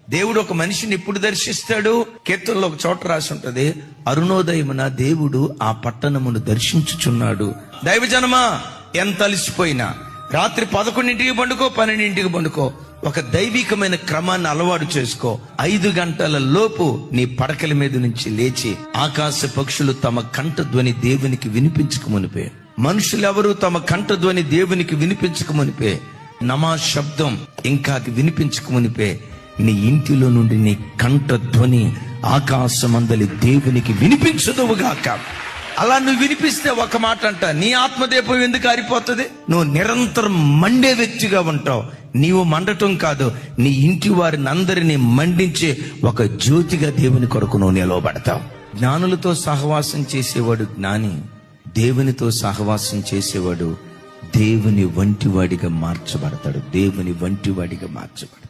దేవుడు ఒక మనిషిని ఎప్పుడు దర్శిస్తాడు? కీర్తనలో ఒక చోట రాసి ఉంటది, అరుణోదయమున దేవుడు ఆ పట్టణమును దర్శించుచున్నాడు. దైవజనమా, ఎంత అలసిపోయినా రాత్రి 11ంటికి పండుకో, 12ంటికి పండుకో, ఒక దైవికమైన క్రమాన్ని అలవాటు చేసుకో. 5 గంటల లోపు నీ పడకల మీద నుంచి లేచి ఆకాశ పక్షులు తమ కంఠ ధ్వని దేవునికి వినిపించక మునిపే, మనుషులెవరూ తమ కంఠ ధ్వని దేవునికి వినిపించక మునిపే, నమాజ్ శబ్దం ఇంకా వినిపించక మునిపే నీ ఇంటిలో నుండి నీ కంఠ ధ్వని ఆకాశమందలి దేవునికి వినిపించదువుగాక. అలా నువ్వు వినిపిస్తే ఒక మాట అంట, నీ ఆత్మదీపం ఎందుకు ఆరిపోతుంది? నువ్వు నిరంతరం మండే వ్యక్తిగా ఉంటావు. నీవు మండటం కాదు, నీ ఇంటి వారిని అందరినీ మండించే ఒక జ్యోతిగా దేవుని కొరకు నువ్వు నిలవబడతావు. జ్ఞానులతో సహవాసం చేసేవాడు జ్ఞాని, దేవునితో సహవాసం చేసేవాడు దేవుని వంటివాడిగా మార్చబడతాడు. దేవుని వంటివాడిగా మార్చబడతాడు.